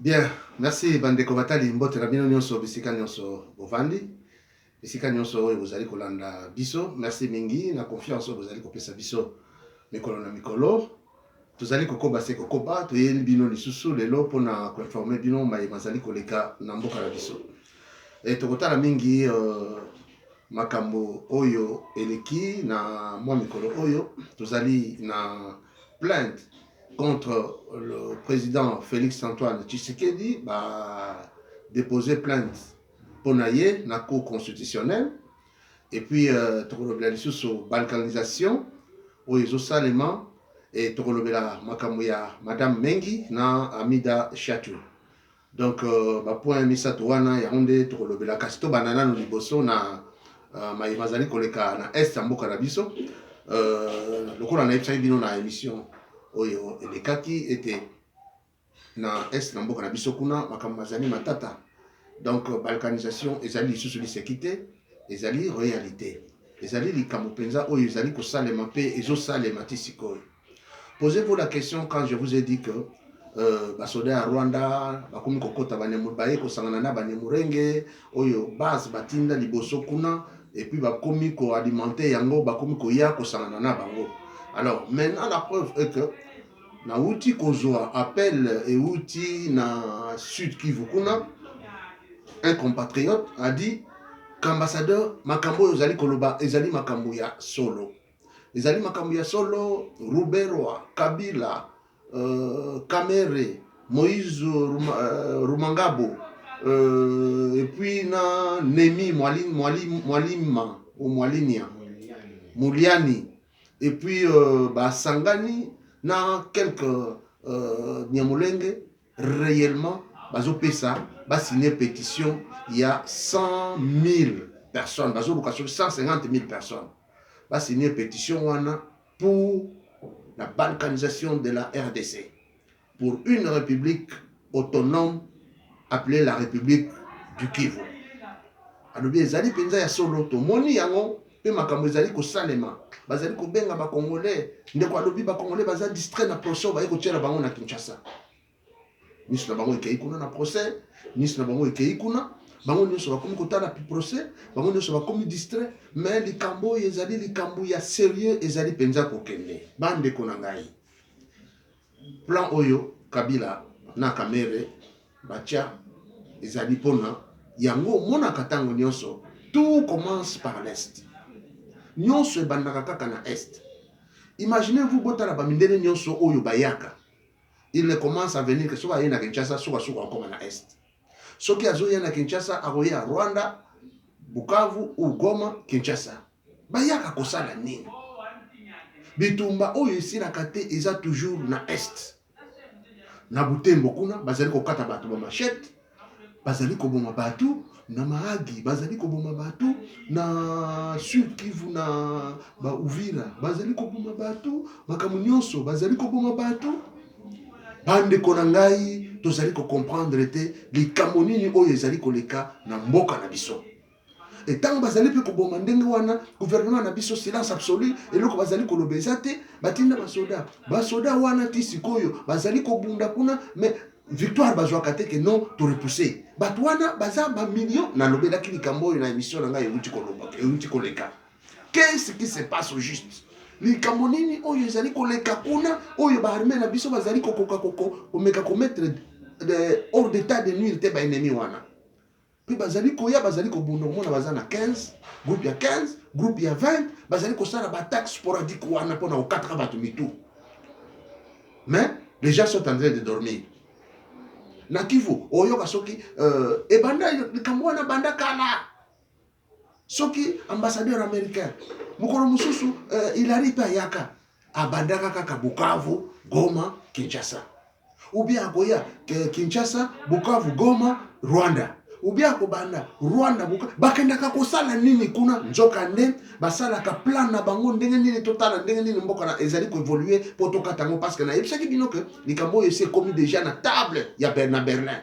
Bien, merci Bandeko Batali Mbotela bino nyonso bisika nyonso bovandi. Bisika nyonso oyo bozali kolanda biso. Merci mingi na confiance oyo bozali kopesa biso mikolo na mikolo. Tozali kokoba se kokoba toyeli bino lisusu lelo mpona koinforme bino mayema azali koleka na mboka na biso. Tokotala mingi makambo oyo eleki na mwa mikolo oyo tozali na plainte contre le président Félix Antoine Tshisekedi a déposé plainte pour naïe na cour constitutionnelle et puis tokolobela lisusu balkanisation oyo ezosalema et tokolobela makambo ya madame Mengi na Amida Chatou. Donc point misato wana yango nde tokolobela kasi tobanda nano liboso na mayema azali koleka na est ya mboka na biso lokola nayebisaki bino na émission oyo elekaki ete na est na mboka na biso kuna makambo azali matata. Donc balkanisation ezali lisusu liseki te, ezali réalité, ezali likambo mpenza oyo ezali kosalema mpe ezosalema ti sikoyo. Posez-vous la question quand je vous ai dit que basoda ya Rwanda bakomi kokota baye kosangana na banemurenge oyo base batinda liboso kuna et puis bakomi koalimenter yango bakomi koya kosangana na bango. Alors maintenant la preuve est que na outi kozwa appel et outi na Sud Kivu kuna un compatriote a dit qu'ambassadeur makambo oyo ezali koloba ezali makambo ya solo. Ezali makambo ya solo. Ruberwa, Kabila, Kamere, Moïse Rumangabo, et puis na Nemi Mwalima ou Mwalinia, Mouliani, et puis Sangani, na quelques Nyamulenge, réellement, bazo pesa, signé pétition, il y a 100 000 personnes, bazo location 150 000 personnes. Va signer une pétition pour la balkanisation de la RDC, pour une république autonome appelée la République du Kivu. Alors bien, ezali penza ya solo to moni yango pe makambo ezali ko salema, bazali ko benga ba Congolais, ndeko alobi ba Congolais baza distrait na procès ba ko tiela bango na Kinshasa. Niso na bango ekei kuna na procès, niso na bango ekei kuna bango nyonso bakomi kotala procès, bango nyonso bakomi distrait, mais likambo ezali likambo ya sérieux ezali penza kokende. Bandeko na ngai, plan oyo Kabila na Kamere batia ezali pona yango mona katango nyonso. Tout commence par l'est, nyonso ebandaka kaka na est. Imaginez-vous botala bamindele nyonso oyo bayaka, il ne commence à venir que soit na Kinshasa soit encore na est. Soki azoya na Kinshasa akoya Rwanda, Bukavu ou Goma, Kinshasa. Bayaka kosala nini? Bitumba oyo esilaka te eza toujours na est. Na Butembo kuna bazali kokata bato ba machette, bazali koboma bato na Mahagi, bazali koboma bato na Sud Kivu na ba Uvira, bazali koboma bato makambo nyonso, bazali koboma bato. Bandeko na ngai tozali ko comprendre te likambo nini oyo ezali koleka na mboka na biso. Et tant bazali pe koboma ndenge wana gouvernement na biso silence absolu eloko bazali kolobeza te batinda basoda wana ti sikoyo bazali kobunda kuna mais victoire bazwaka te que non to repousser bato wana baza ba millions na lobelaki likambo oyo na émission na ngai euti koleka. Qu'est-ce qui se passe au juste? Likambo nini oyo ezali koleka kuna oyo ba armée na biso bazali kokoka omeka komettre hors d'état de nuire te ba ennemi wana. Puis bazali koya bazali kobunda mona baza na 15, groupe ya 15, groupe ya 20, bazali kosala ba attaque sporadique wana pona okatra bato mitu. Mais les gens sont en train de dormir. Na Kivu oyoka soki ebanda likambo wana banda kala. Soki ambassadeur américain mukolo mususu Hilary Payaka abandaka kaka Bukavu, Goma, Kinshasa. Ou bien akoya Kinshasa, Bukavu, Goma, Rwanda. Ou bien akobanda Rwanda, Bukavu. Bakendaka kosala nini kuna nzoka nde basalaka plan na bango ndenge nini totala ndenge nini mboka na ezali ko évoluer pour tokatango parce que na yebisaki bino que likambo ese komi déjà na table ya Berlin.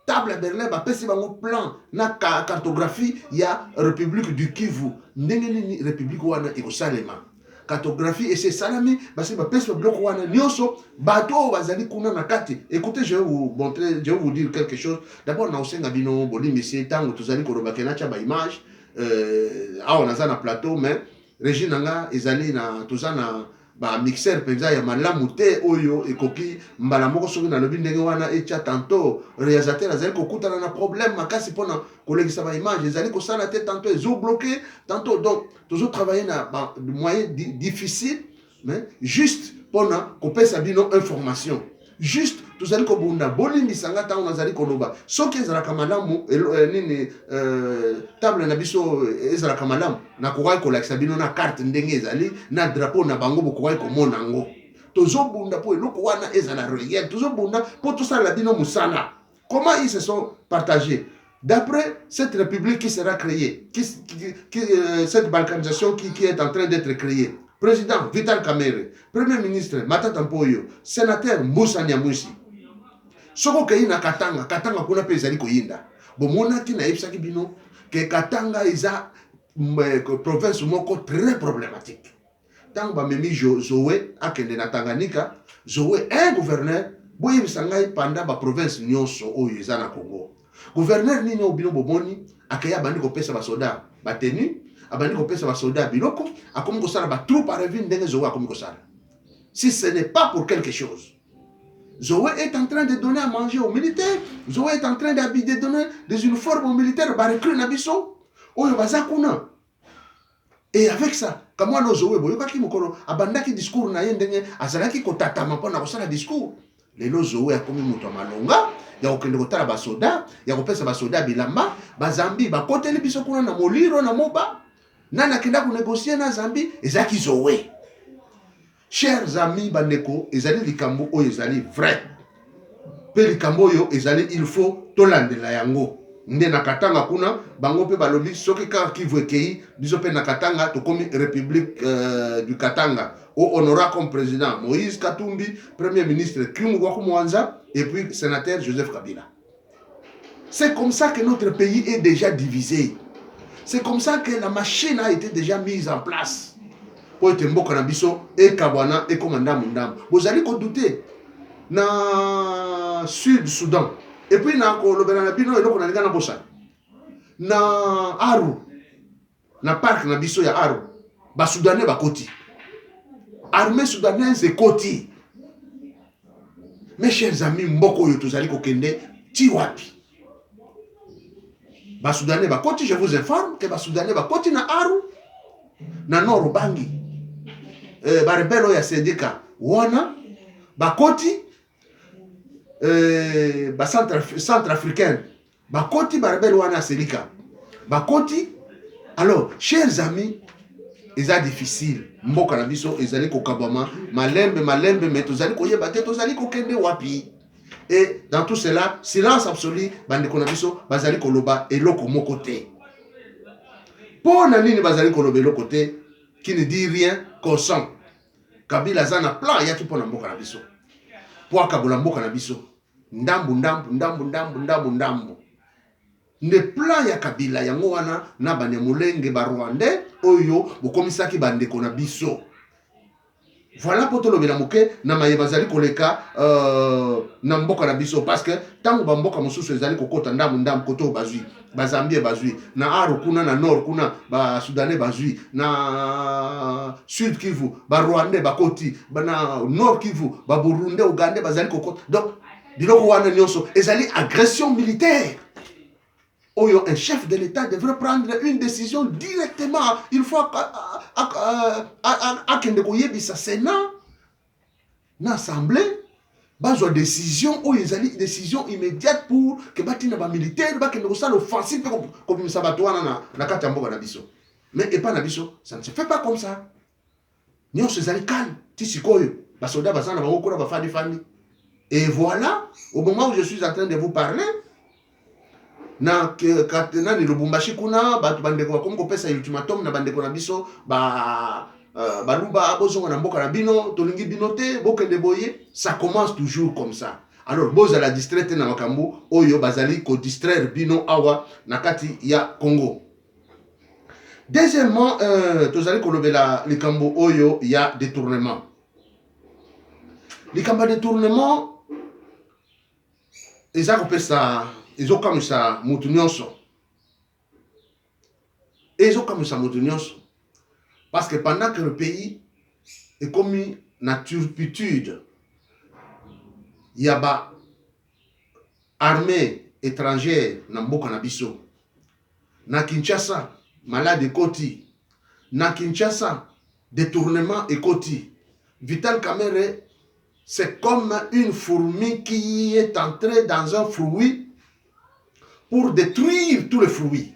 Table à Berlin bapesi bango plan na cartographie ya République du Kivu ndenge nini république wana ekosalema. cartographie et c'est salami parce que bapesa bloc wana nyoso bato bazali kuna na kati. Écoutez, je vais vous montrer, je vais vous dire quelque chose. D'abord na osenga bino boli monsieur tango tozali koloba kenacha ba image on a na plateau mais Regina nga ezali na tozana ba mixeur penza ya malamu te oyo ekoki mbala moko soki na lobi ndenge wana etia tantôt réalisateur azali kokutana na problème makasi pona kolekisa ba image ezali kosala te tantôt ezo bloqué tantôt donc toujours travailler na ba moyen difficile mais juste pona kopesa bino information juste tozali kobunda bolimbisanga ntango nazali koloba soki ezalaka malamu nini table na biso ezalaka malamu nakokai kolakisa bino na carte ndenge ezali na drapeau na bango bokokai komona yango tozobunda mpo eloko wana ezala réel tozobunda mpo tosala bino mosala. Comment ils se sont partagés d'après cette république qui sera créée, cette balkanisation qui est en train d'être créée? Président Vital Kamerhe, Premier ministre Matata Mpoyo, sénateur Moussa Nyamwisi. Soko kei na Katanga, Katanga kuna pe ezali koyinda. Bomona ki na yebisaki bino que Katanga eza province moko très problématique. Tango ba memi Zoé akende na Tanganyika, Zoé un gouverneur boyebisa ngai pendant ba province nyonso oyo eza na Congo. Gouverneur nini obino bomoni akaya bandi kopesa ba soda batenu abandi kopesa ba soda biloko akomi kosala ba troupe à revue ndenge Zoé akomi kosala. Si ce n'est pas pour quelque chose, Zoé est en train de donner à manger aux militaires. Zoé est en train de donner des uniformes aux militaires. Barekru nabiso. Oyo bazakuna. Et avec ça, comme moi, Zoé, boyokaki mokolo, abandaki discours na yendenge, azalaki kotatama pona kosala discours. Lelo Zoé akomi muto malonga, ya okende kotala ba soda, ya kopesa ba soda bilamba, ba Zambi, ba koteli biso kuna na moliro na moba. Nana kenda ko négocier na Zambi, ezaki Zoé. Chers amis bandeko, ezali likambo oyo ezali vrai. Pe likambo oyo ezali il faut tolandela yango. Nde na Katanga kuna bango pe balobi soki ka kivwekei biso pe na Katanga tokomi République du Katanga. Au honora comme président Moïse Katumbi, Premier ministre Kim Mwanza et puis sénateur Joseph Kabila. C'est comme ça que notre pays est déjà divisé. C'est comme ça que la machine a été déjà mise en place. Po ete mboka na biso e kabwana e komanda mundam. Bozali ko douter na Sud Soudan. Et puis na ko lobela na bino eloko na lingana bosa. Na Aru. Na parc na biso ya Aru. Ba Soudanais ba koti. Armée soudanaise e koti. Mes chers amis, mboko yo tozali ko kende ti wapi. Ba Soudanais ba koti, je vous informe que ba Soudanais ba koti na Aru. Na Nord Bangi. Barebelo ya syndicat wana bakoti ba centrafricain bakoti barebelo wana selika bakoti. Alors chers amis, eza difficile mboka na biso ezali kokabama malembe mais tozali koyeba te tozali kokende wapi. Et dans tout cela silence absolu bandeko na biso bazali koloba eloko moko te. Pona nini bazali koloba eloko te qui ne dit rien consent. Kabila zana plan yaki pona mboka na biso. Po akabola mboka na biso. Ndambu. Ne plan ya Kabila yango wana na Banyamulenge ba Rwandais oyo bokomisaki bandeko na biso. Voilà poto lobela moke na maye bazali koleka na mboka na biso parce que tango ba mboka mosusu ezali kokota ndambu koto bazui ba Zambie bazui na Aru kuna na Nord kuna ba Soudanais bazui na Sud Kivu ba Rwandais bakoti na Nord Kivu ba Burundais Ougandais bazali kokota. Donc biloko wana nyonso ezali agression militaire. Oyo, un chef de l'État devrait prendre une décision directement. Il faut akende koyebisa Sénat na assemblée bazwa décision oyo ezali décision immédiate pour que batina ba militaire bakende kosala offensive comme ça bato wana na kati ya mboka na biso. Mais et pas na biso, ça ne se fait pas comme ça. Nyonso ezali calme ti sikoyo ba soda bazana bango kona ba fandi. Et voilà, au moment où je suis en train de vous parler, na katena ni Lubumbashi kuna batu bandeko bakomi kopesa ultimatum na bandeko na biso baluba bozonga na mboka na bino tolingi bino te bokende boye. Ça commence toujours comme ça. Alors bozala distraite na makambo oyo bazali ko distraire bino awa na kati ya Congo. Deuxièmement, tu allez colober les cambo oyo, il y a détournement. Les cambo détournement, ils ont comme ça, moutounionso. Ils ont comme ça, moutounionso. Parce que pendant que le pays est comme une turpitude, il y a ba armée étrangère na mboka na biso. Na Kinshasa, malade ekoti. Na Kinshasa, détournement ekoti. Vital Kamerhe, c'est comme une fourmi qui est entrée dans un fruit pour détruire tous les fruits.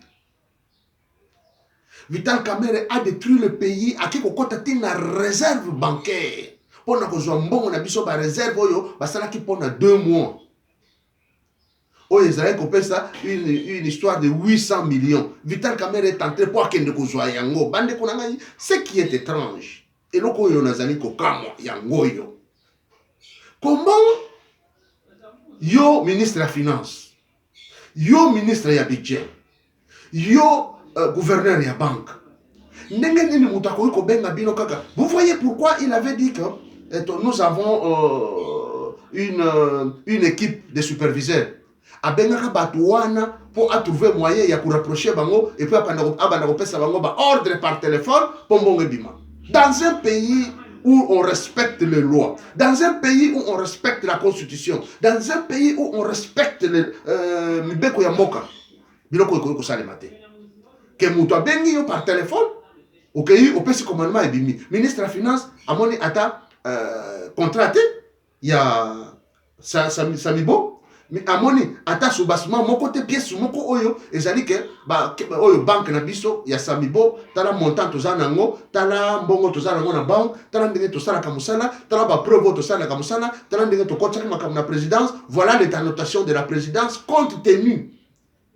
Vital Kamerhe a détruit le pays à qui kokota tina réserve bancaire. Pour na kozwa mbongo na biso ba réserve oyo basala ki pendant 2 mois. Oh, Israël compte ça une histoire de 800 millions. Vital Kamerhe est entré pour akende kozwa yango. Bande konanga, ce qui est étrange. Et loko yo nazali kokamo yango yo. Comment yo ministre de la finance, yo ministre ya budget, yo gouverneur ya banque. Vous voyez pourquoi il avait dit que nous avons une équipe de superviseurs. Abengaka batouana pour trouver moyen ya rapprocher bango et puis ordre par téléphone pour mbongo bima. Dans un pays où on respecte les lois, dans un pays où on respecte la constitution, dans un pays où on respecte les mibeko ya mboka, biloko eko salemate. Que muto abengi yo par téléphone, ok, au petit commandement ebimi. Ministre de la finance amoni ata contraté, il y a Samibo. Mais amoni ata soubasement mon côté pièce moko oyo ezali que oyo banque na biso ya Samibo tala montant tozana ngo tala mbongo tozana ngo na banque tala ndenge tosala kamusala tala ba preuve tosala kamusala tala ndenge tokotaki makamu na présidence. Voilà les annotations de la présidence compte tenu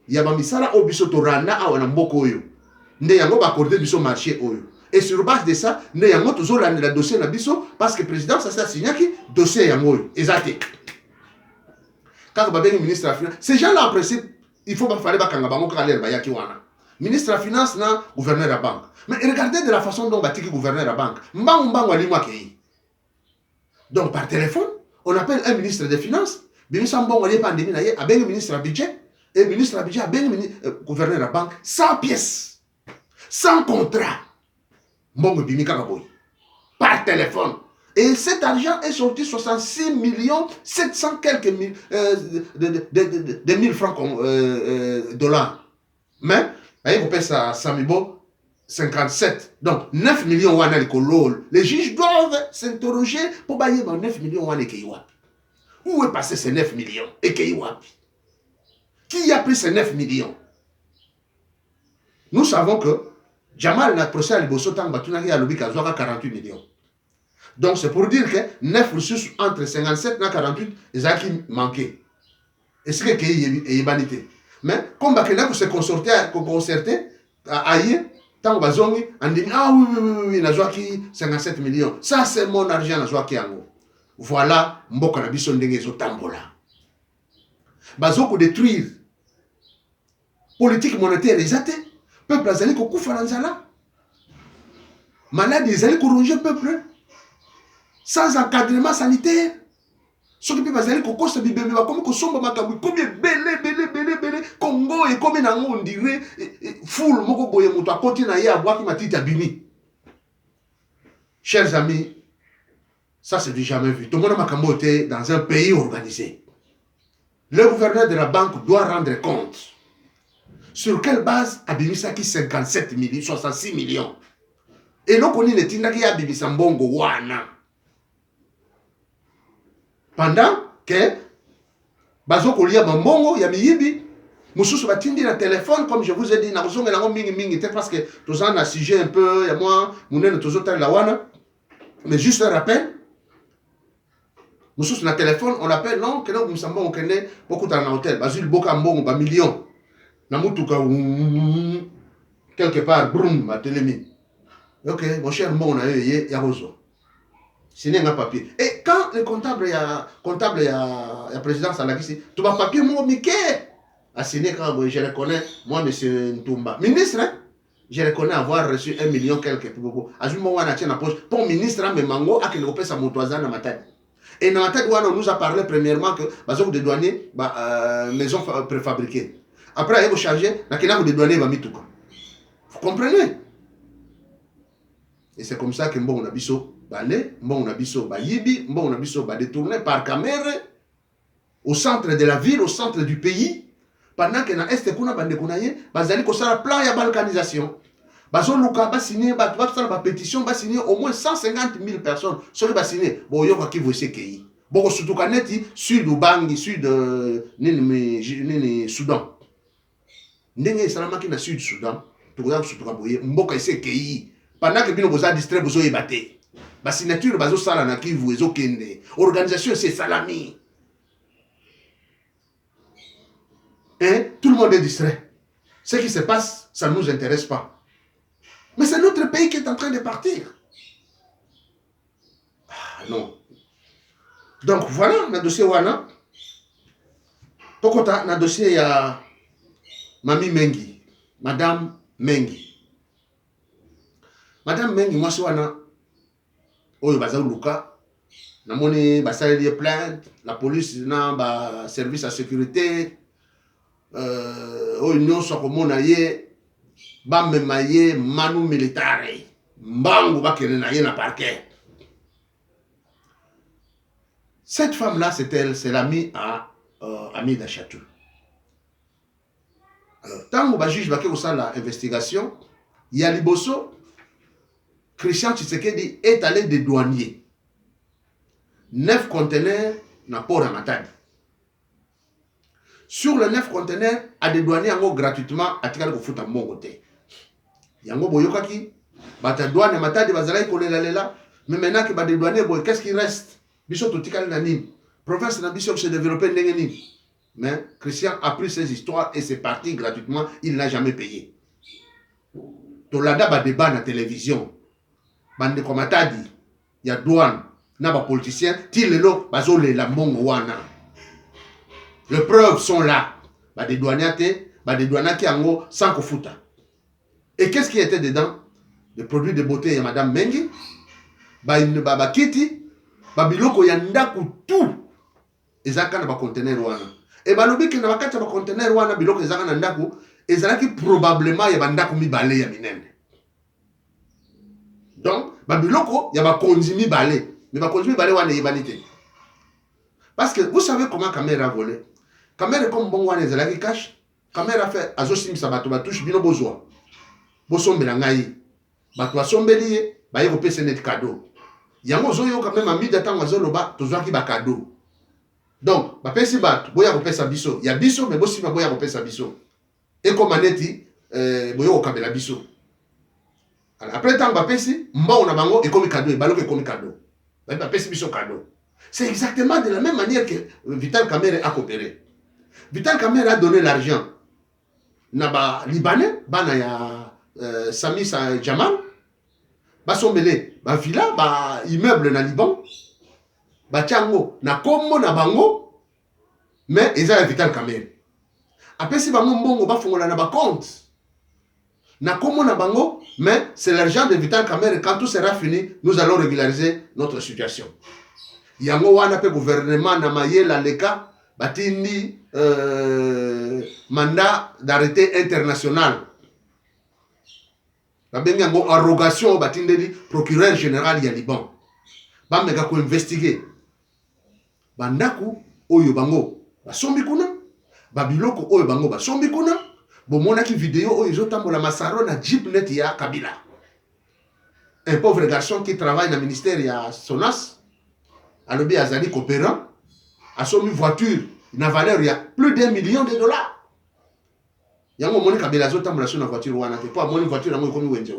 ya ba misala o biso torana awa na mboko oyo nde yango ba accorder biso marché oyo. Et sur base de ça nde yango tozolanda la dossier na biso parce que présidence ça signaki dossier yango oyo ezate. Quand vous avez le ministre de la Finance, ces gens-là, en principe, il faut faire des ministre de la Finance, non, gouverneur de la banque. Mais regardez de la façon dont on bâtit le gouverneur de la banque. Donc, par téléphone, on appelle un ministre des Finances, ministre de ministre du budget, et ministre du budget, gouverneur de la banque, sans pièces, sans contrat. Par téléphone. Et cet argent est sorti 66 millions 700 quelques mille, de 1000 francs dollars. Mais, vous payez ça à Samibo 57. Donc, 9 millions wana l'école. Les juges doivent s'interroger pour bailler 9 millions wana keiwapi. Où est passé ces 9 millions et keiwapi? Qui a pris ces 9 millions? Nous savons que Jamal n'a procès à l'Iboso Tang Batunagi à l'Obi Kazoaka 48 millions. Donc c'est pour dire que 9 ressources entre 57 et 48, ils ont manqué. Est-ce que c'est une vanité? Mais comme il se concerté ailleurs, tant que bazongi, on dit ah oui, il a 57 millions. Ça c'est mon argent na joaki yango. Voilà, mboka na biso ndenge zo tambola. Bazoko détruire politique monétaire ezate. Peuple azali ko kufa na nzala. Malade ezali ko ronger peuple. Sans encadrement sanitaire. Ce qui peut passer, c'est que bébé va comme Kosomba Makabu, comme belé, Congo et comme on dirait, full moko boye moto à côté na ya bois qui m'a dit abimi. Chers amis, ça c'est du jamais vu. Tout le monde Makambo était dans un pays organisé. Le gouverneur de la banque doit rendre compte. Sur quelle base abimi ça qui 57 millions, 66 millions. Et l'on connaît les tindaki abimi sambongo wana. Pendant que Bazoko lia Bambongo, Yamiyibi, Moussous Batindi na téléphone, comme je vous ai dit, na raison la mingi parce que tous en a sujet un peu, et moi, Mounen tous autres la wana. Mais juste un rappel, Moussous na téléphone, on appelle non, que nous sommes on connaît beaucoup dans l'hôtel, Basil Boka Mbongo, ba million. Na mutuka quelque part, brum, ma télémi. Ok, mon cher Mbongo na yé, yarozo. Signé un papier. Et quand le comptable ya présidence à la question, tu vas papier moi Mickey a signé quand je le connais, moi monsieur Ntumba. Ministre, hein? Je reconnais avoir reçu 1 million quelque peu. Azuma wana tient na poche. Pour ministre, mais mango a que le repère sa motoisane na matade. Et dans la tête, on nous a parlé premièrement que les de douaniers, maison préfabriquée. Après, il faut changer, il y a des douaniers qui tout. Vous comprenez? Et c'est comme ça que on a biso balé, on a biso bayibi, on a biso détourné par caméra au centre de la ville, au centre du pays. Pendant que dans l'Est, on a bandé konaye, bazali ko sala plan ya balkanisation. Bazo luka ba signé ba pétition ba signé au moins 150 000 personnes. Ceux qui ba signé, bon yo qui voici kei. Bon surtout kaneti sud Ubangi, sud nini Soudan. Ndenge salama ki na sud Soudan, to ko surtout ka boye mboka ise kei. Pendant que bino boza distrait bozo yebate. Ba signature bazo sala na Kivu ezo kende. Organisation c'est salami. Hein? Tout le monde est distrait. Ce qui se passe, ça ne nous intéresse pas. Mais c'est notre pays qui est en train de partir. Ah, non. Donc voilà, le dossier Wana. Pourquoi le dossier, il y a Mami Mengi, Madame Mengi. Madame Mengi, moi, je suis Wana. Oyo Bazao Luka. Na moni basale lié plainte. La police, na service à sécurité. Oyo nyonso komona ye. Bamemaye manu militare mbangu bakene na ye na parquet. Cette femme là c'est elle, c'est l'amie à Amida Chatou. Alors tant que juge bake osala investigation, il y a liboso Christian Tshisekedi est allé des douaniers 9 conteneurs na port à Matadi. Sur les 9 conteneurs à des douaniers en gratuitement à tikali ko futa mbongo te. Yango boyokaki bata douane Matadi bazalaki kolela lela, mais maintenant que ba de douaniers boy, qu'est-ce qui reste? Biso to tikali na nini? Province na biso se développer ndenge nini? Mais Christian a pris ses histoires et c'est parti gratuitement, il n'a jamais payé. Tolanda ba débat na télévision. Bande ko Matadi, ya douane na ba politicien, ti lelo bazolela mbongo wana. Les preuves sont là. Ba de douaniers te, ba de douaniers ki yango sans kofuta. Et qu'est-ce qui était dedans? Le produit de beauté de Madame Mengi, ba kiti, ba biloko ya ndaku tout. Ezaka na ba conteneur wana. Et ba lobi ke na bakati ba conteneur wana biloko ezaka na ndaku, ezalaki probablement ya ba ndaku mibale ya minene. Donc, ba biloko ya ba konzi mibale, mais ba konzi mibale wana yebani te. Parce que vous savez comment caméra volé. Caméra comme bon wana ezalaki cash, caméra fait azosimisa bato ba touche bino bozwa. Bosombela ngai bato asombeli ye baye kopesa net cadeau yango zoyo quand même amida tango azoloba tozwaki ba cadeau donc bapesi bato boya kopesa biso ya biso mais bosima boya kopesa biso et comme aneti boyo kokabela biso après tango bapesi mbao na bango ekomi cadeau et baloko ekomi cadeau bapesi biso cadeau. C'est exactement de la même manière que Vital Kamerhe a coopéré. Vital Kamerhe a donné l'argent na ba libanais bana ya Sami Jamal, basombele, ba villa, ba immeuble na Liban, ba tiango, na kombo na bango, mais ils ont Vital Kamerhe. Après si bango mbongo ba fongola na ba compte, na kombo na bango, mais c'est l'argent de Vital Kamerhe. Quand tout sera fini, nous allons régulariser notre situation. Yango wana pe gouvernement na mayela leka batindi mandat d'arrêté international. Babengi yango arrogation batindeli procureur général ya Liban. Bameka ko investiguer. Bandaku oyo bango basombi kuna, babiloko oyo bango basombi kuna, bomonaki vidéo oyo ezotambola masaro na jeep net ya Kabila. Un pauvre garçon qui travaille dans le ministère ya Sonas, alobi azali coopérant, a sommi voiture, na valeur ya plus d'1 million de dollars. Yango moni Kabila zotambola sur na voiture wana te, po amoni voiture yango ekomi wenze.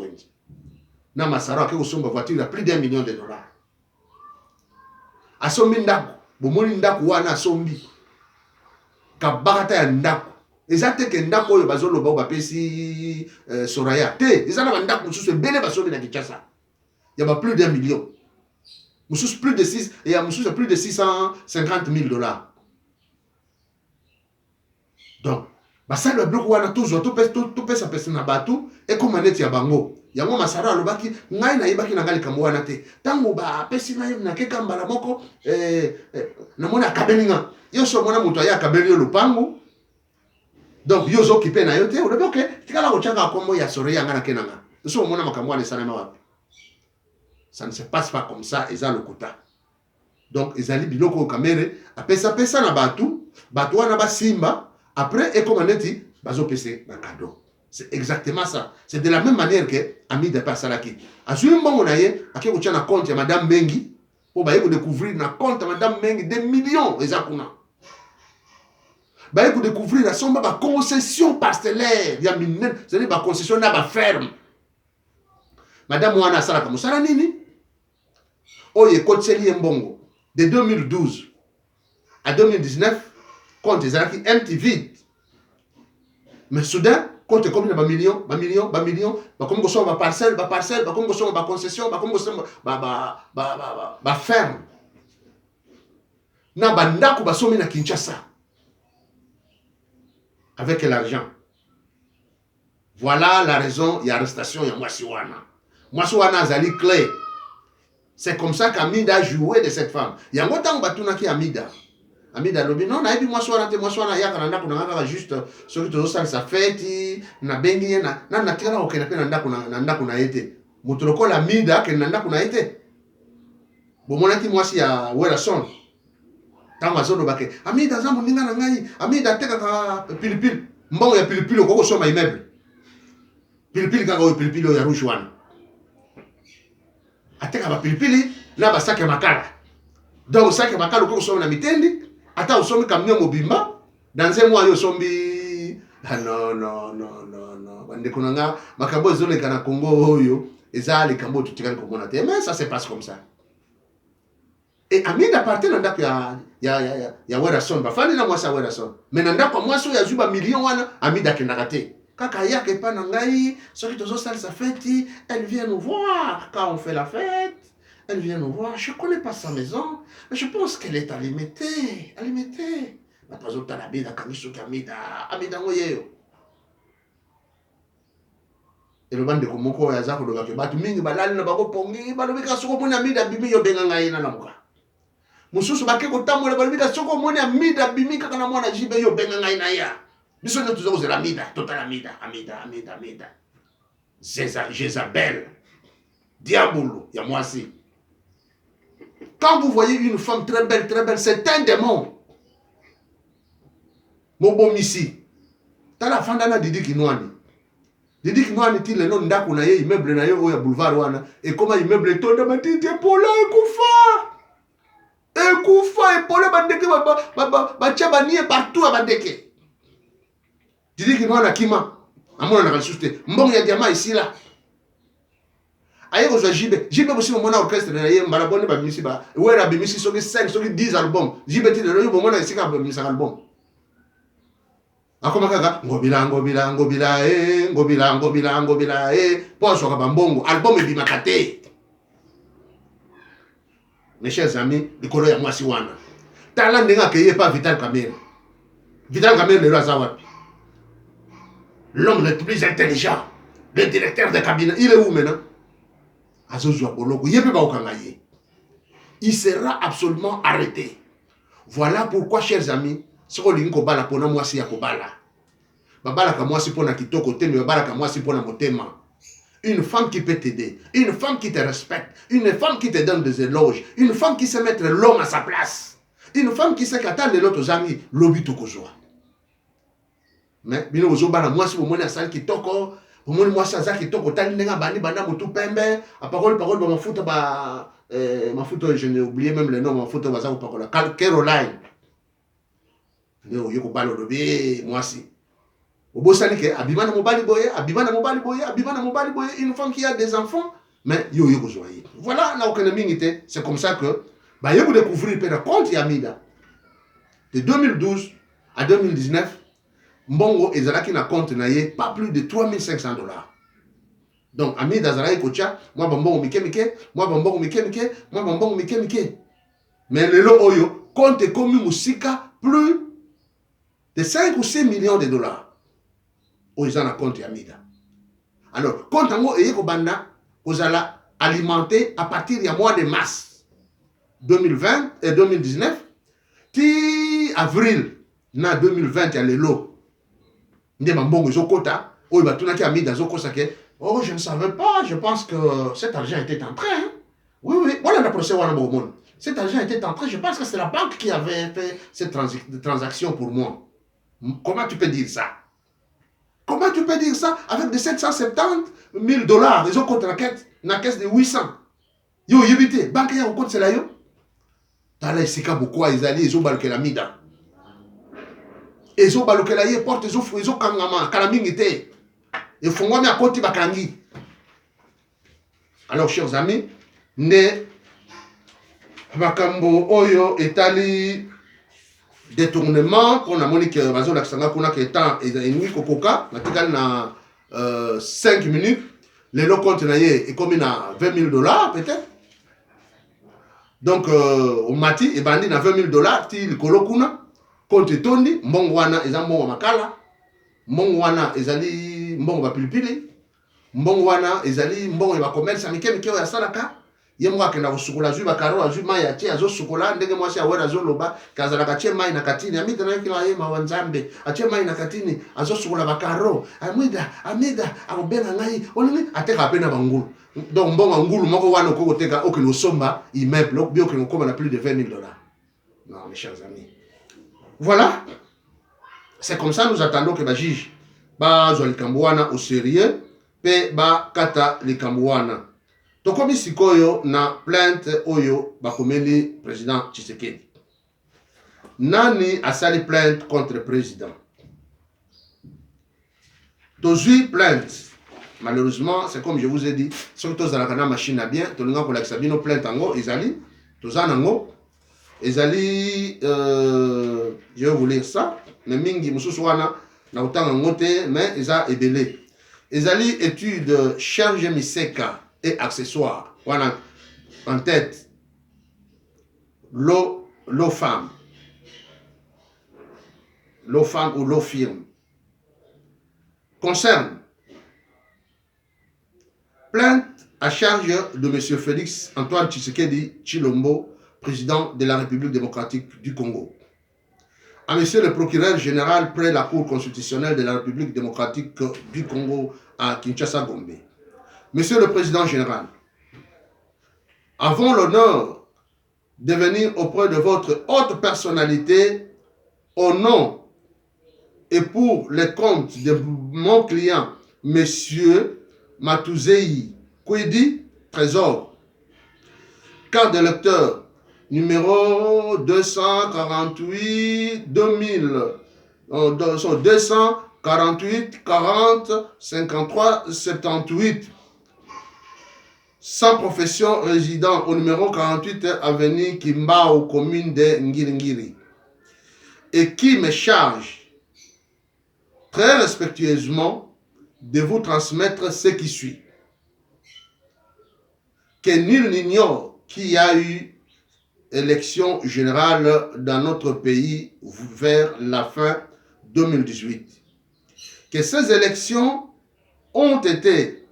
Na masaro ake kosomba voiture ya plus d'1 million de dollars. Asombi ndako, bomoni ndako wana asombi kabakata ya ndako. Eza te ke ndako oyo bazoloba bapesi Soraya te, eza na ndako mosusu ebele basombi na Kinshasa. Il y a plus d'1 million. Mosusu plus de 6 et il y a mosusu plus de 650 000 dollars. Donc basali ba biloko wana tozwa topesa pesa na bato ekoma neti ya bango yango Masara alobaki ngai nayebaki na ngai likambo wana te ntango bapesi ngai nakeka mbala moko namoni akabeli nga yo so mona moto aye akabeli yo lopango donc yo ozokipe na yo te olobi oke tikala kotyanga kombo ya sore yanga na kenanga so omona makambo wana esalema wapi. Ça ne se passe pas comme ça eza lokuta. Donc ezali biloko oyo kamere apesa na bato wana basimba après ekoma neti bazopese na cadeau. C'est exactement ça. C'est de la même manière que Amida Passalaki. Azui mbongo na ye ake kotia na compte ya madame Mengi po baye ko découvrir na compte ya madame Mengi des millions eza kuna. Baye ko découvrir la somba ba concession parcellaire ya minene, c'est-à-dire ba concession na ba ferme. Madame wana salaka musala nini? Oye kotseli mbongo de 2012 à 2019 compte ezalaki empty vide. Mais soudain compte comme ba millions, comme ko so ba parcelle, comme ko so ba concession, comme ko so ba ferme. Na bandako ba somi na Kinshasa. Avec l'argent. Voilà la raison il y a arrestation ya Mwasiwana. Mwasiwana azali clé. C'est comme ça qu'Amida a joué de cette femme. Yango tango batunaki Amida. Amida lobi non na ebi Mwasiwana te Mwasiwana ya kana ndako na juste soki to ça sa fête na bengi na tikala okena pe na ndako na ete. Mutuloko la Amida ke na ndako na ete. Bomonaki mwasi ya wera son. Tango azono bake Amida za muninga na ngai Amida teka ka pilipili mbongo ya pilipili okoko soma immeuble. Pilipili kaka pilipili ya rouge wana. Ateka ba pilipili na ba sac ya makala. Donc sac ya makala okoko soma na mitendi ata usomi camion mobimba dans un mois yo sombi non bande konanga makabo zole kana Congo oyo eza le kambo tutikali komona te mais ça se passe comme ça. Et Amida partait na ndako ya Werason bafani na mwasa Werason mais na ndako mwasa ya zuba million wana Amida kendaka te kaka yake pa na ngai soki tozo sala sa fête elle vient nous voir quand on fait la fête. Elle vient nous voir, je ne connais pas sa maison, mais je pense qu'elle est alimentée. Ma pas autant la bida kamiso kamida, Amida ngoyeyo. Et le bande de komoko ya zako do batu mingi balali na bako pongi, balobika soko mona Amida bimi yo benga ngai na lamuka. Mususu bake ko tamola balobika soko mona Amida bimi kaka na mona jibe yo benga ngai na ya. Biso ne tuzo zela Amida, total Amida. Jézabel. Diabolo, ya mwasi. Quand vous voyez une femme très belle, c'est un démon. Mobomisi. T'as la femme d'Anna Didi Kinouani. Didi Kinouani, tu le nom d'Akou na ye, immeuble na ye, oya boulevard wana. Et comment immeuble ton de ma titi, Paula, Ekoufa, et Paula, bandeke, ba nié partout à bandeke. Didi Kinouani, Kima. Amon na kalsuste. Mbong ya diamant ici là. Aye ko jibe aussi mon orchestre na ye marabone ba bimisi ba wera bimisi soki 5 soki 10 albums jibe ti le yo bomona isika ba bimisa album akoma kaka ngobila poso ka bambongo album ebima kate. Mes chers amis likolo ya mwasi wana tala ndenga ke ye pa Vital Kamerhe le raza wapi l'homme le plus intelligent le directeur de cabinet il est où maintenant? Il sera absolument arrêté. Voilà pourquoi, chers amis, si vous voulez que vous ayez une femme qui peut t'aider, une femme qui te respecte, une femme qui te donne des éloges, une femme qui sait mettre l'homme à sa place, une femme qui sait qu'attendre l'autre amis, l'obit tout kozoa. Mais, bien vous moi si vous voulez un qui toko. Moi ça qui toko tali nenga bani banda mutu pembe a parole ba mafuta ba mafuta je n'ai oublié même le nom mafuta ba za ko pakola Caroline ndio yoko balo lobi moi si obosani ke abimana mobali boye une femme qui a des enfants mais yoko joye voilà na aucune mingité. C'est comme ça que ba yoko découvrir pe na compte ya Amida de 2012 à 2019. Mbongo ezalaki na compte na ye pas plus de $3,500. Donc Amida azalaki kocha moi bambongo mike. Mais lelo oyo compte komi musika plus de 5 ou 6 millions de dollars. ils ont un compte Yamida. Alors, compte en et Kobanda, vous allez alimenter à partir du mois de mars 2020 et 2019, ti avril na 2020 il y a le lot. Ndemambongo Zokota, oh, il va tout Yamida Zokosake. Oh, je ne savais pas, je pense que cet argent était entré. Hein? Oui, oui, voilà le procès. Cet argent était entré, je pense que c'est la banque qui avait fait cette transaction pour moi. Comment tu peux dire ça? Comment tu peux dire ça avec des 770 000 $? Ils ont compte la caisse de 800. Yo, yébité, banque ya compte c'est là yo. Tala isika beaucoup ils allaient ils ont balqué la mida. Ils ont balqué la yé porte ils ont kangama kalaming était. Et font moi à côté bakangi. Alors chers amis, ne makambo oyo etali détournement pour la monique bazo la sanga kuna que temps et nuit kokoka matikali na 5 minutes les lots compte na yé et comme na 20 000 $ peut-être. Donc au mati et bandi na 20 000 $ ti likolo kuna compte tondi mbongo wana eza mbongo makala mbongo wana ezali mbongo ba pilipili mbongo wana ezali mbongo ba commerce mike mike ya salaka ye mwa kenda kusukula zui bakaro azui mai ya tia zo sukola ndenge mwasi awera zo loba kazala kache mai na katini amida na kila ye mawanzambe ache mai na katini azo sukula bakaro amida abena ngai onini ateka pena bangulu donc mbongo ngulu moko wana ko teka okino somba immeuble ok bio kino koma na plus de 20 000 $. Non mes chers amis. Voilà. C'est comme ça nous attendons que ba juge ba zo likambuana au sérieux pe ba kata likambuana. Tokomi sikoyo na plainte oyo bakomeli président Tshisekedi. Nani asali plainte contre le président. Tozui plainte. Malheureusement, c'est comme je vous ai dit, surtout dans la machine à bien, tolinga pour l'exabino plainte ango, ezali, tozan ango, ezali, je vais vous lire ça, mais mingi mususwana na utanga ngote, mais eza ebele. Ezali étude charge miseka et accessoires. Voilà, en tête, l'eau femme ou l'eau firme. Concerne plainte à charge de M. Félix Antoine Tshisekedi Tshilombo, président de la République démocratique du Congo. À M. le procureur général près la Cour constitutionnelle de la République démocratique du Congo à Kinshasa-Gombe. Monsieur le Président général, avons l'honneur de venir auprès de votre haute personnalité au nom et pour les comptes de mon client, Monsieur Matouzei Kwedi Trésor, carte de lecteur numéro 248 248 40 53 78. Sans profession résident au numéro 48 avenue Kimbao, commune de Ngiri, et qui me charge très respectueusement de vous transmettre ce qui suit. Que nul n'ignore qu'il y a eu élection générale dans notre pays vers la fin 2018. Que ces élections ont été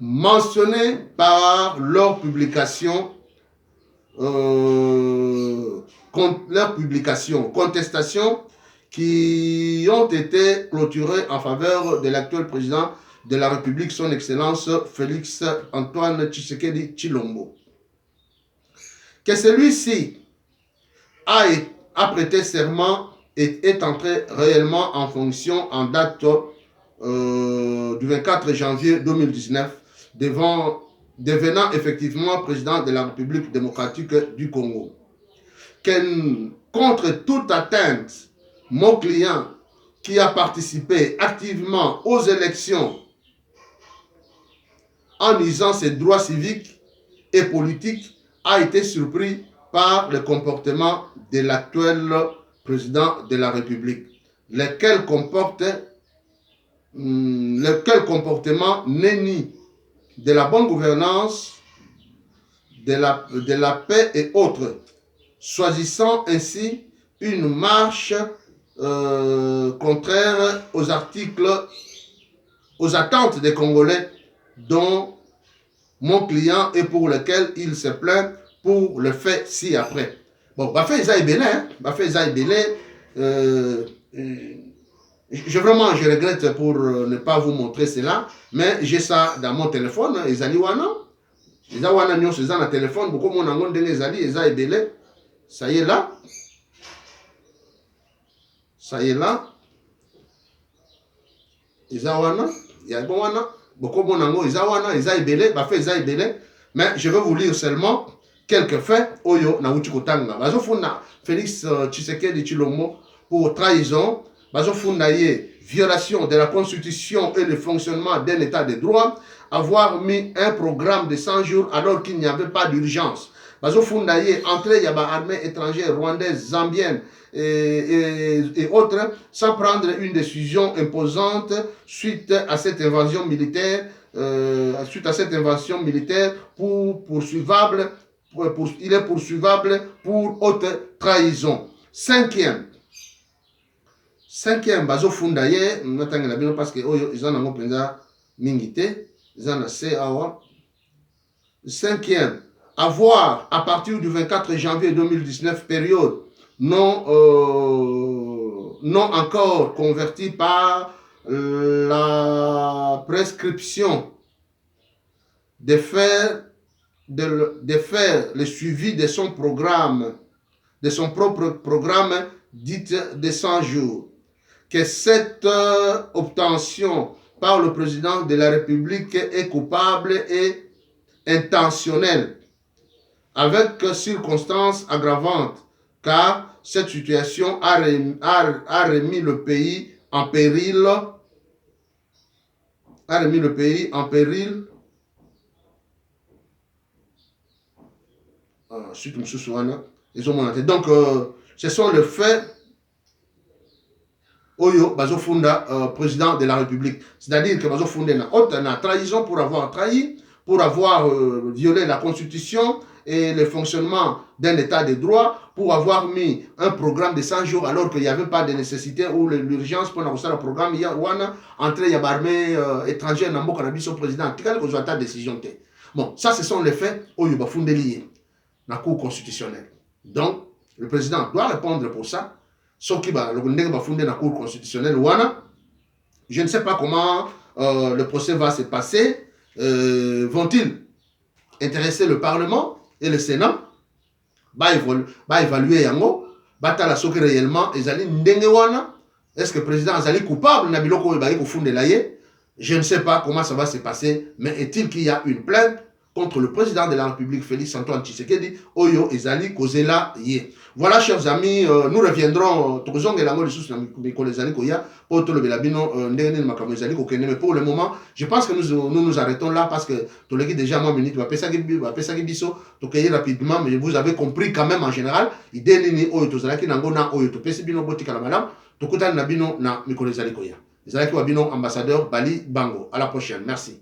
mentionnées par leur publication, contestation qui ont été clôturées en faveur de l'actuel président de la République, son Excellence Félix Antoine Tshisekedi Tshilombo. Que celui-ci a prêté serment et est entré réellement en fonction en date du 24 janvier 2019, devenant effectivement président de la République démocratique du Congo. Contre toute atteinte, mon client qui a participé activement aux élections en usant ses droits civiques et politiques a été surpris par le comportement de l'actuel président de la République, lequel comportement n'est ni de la bonne gouvernance, de la paix et autres, choisissant ainsi une marche contraire aux articles aux attentes des Congolais dont mon client et pour lequel il se plaint pour le fait ci-après. Bon, Bafé Isaïe Belé, hein? Bafé Isaïe Belé, je regrette pour ne pas vous montrer cela, mais j'ai ça dans mon téléphone, Ezali Wana. Ezali Wana Nyon, c'est dans le téléphone, beaucoup mon angon de Ezali, Isaïe Belé. Ça y est là. Ça y est là. Ezali Wana. Il y a bon Wana. Beaucoup mon angon, Ezali Wana, Ezali Belé, Bafé Ezali Belé. Mais je vais vous lire seulement quelques faits. Oyo na Uchikotanga. Bazo Funa, Félix Tshisekedi Tshilombo pour trahison. Bazo Fundaye, violation de la Constitution et le fonctionnement d'un état de droit, avoir mis un programme de 100 jours alors qu'il n'y avait pas d'urgence. Bazo Fundaye, entrée Yaba armée étrangère, rwandaise, zambienne et autres, sans prendre une décision imposante suite à cette invasion militaire, il est poursuivable pour haute trahison. Cinquième, bazo fundaye, natanga bino parce que oyo izana ngo penza mingité, izana se awa. Cinquième, avoir à partir du 24 janvier 2019 période non encore convertie par la prescription de faire le suivi de son programme, de son propre programme dit de 100 jours. Que cette obtention par le président de la République est coupable et intentionnelle, avec circonstances aggravantes, car cette situation a remis le pays en péril, donc ce sont les faits Oyo, Bazo Funda, président de la République. C'est-à-dire que Bazo Funda na trahison pour avoir trahi, pour avoir violé la Constitution et le fonctionnement d'un état de droit, pour avoir mis un programme de 100 jours alors qu'il n'y avait pas de nécessité ou l'urgence pour lancer le programme. Il y a entrée, il y a l'armée étrangère, Nambo Kanabi, son président. Quelle que soit ta décision. Bon, ça, ce sont les faits Oyo Bafunda liés dans la Cour constitutionnelle. Donc, le président doit répondre pour ça. Sauf qu'il va fonder la Cour constitutionnelle. Je ne sais pas comment le procès va se passer. Vont-ils intéresser le Parlement et le Sénat? Va évaluer yango. Va tala soki réellement ezali ndenge wana. Est-ce que le président azali coupable na biloko oyo ko fonder la ye? Je ne sais pas comment ça va se passer, mais est-il qu'il y a une plainte contre le président de la République, Félix Antoine Tshisekedi, Oyo Ezali Kozela Ye. Voilà, chers amis, nous reviendrons mais pour le moment, je pense que nous arrêtons là parce que déjà rapidement, mais vous avez compris quand même en général, ambassadeur Bali Bango. À la prochaine. Merci.